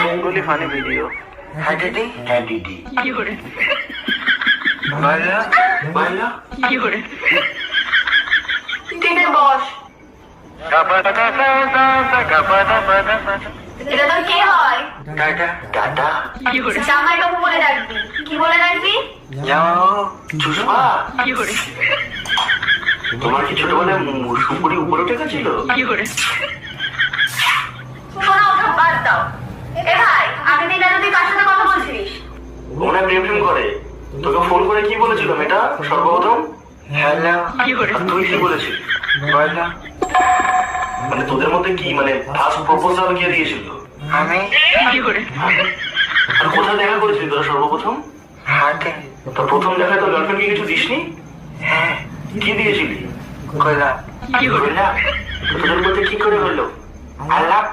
Bengali funny video. হ্যাঁ দিদি, হ্যাঁ দিদি। বাইলা বাইলা টিনে বস। এটা তোর কে হয়? দাদা, দাদা। জামাই বাবু বলে ডাকবি। কি বলে ডাকবি? যাও, চুষমা। তোমার কি ছোটবেলায় সুপুরি উপরে উঠে গেছিল? শোনা ওঠা বাদ দাও। এ ভাই, আগের দিন রাতে তুই কার সাথে কথা বলছিস? ওরা প্রেম প্রেম করে। তোকে ফোন করে কি বলেছিল মেয়েটা সর্বপ্রথম? হ্যালো আর তুই কি বলেছিস? বাইলা মানে তোদের মধ্যে কি মানে ফার্স্ট প্রপোজাল কে দিয়েছিল? আমি আর কোথায় দেখা করেছিলি তোরা সর্বপ্রথম? হাতে তোর প্রথম দেখায় তোর গার্লফ্রেন্ডকে কিছু দিসনি? হ্যাঁ কি দিয়েছিলি? কইলা কইলা? তো তোদের মধ্যে কি করে হলো? আলাপ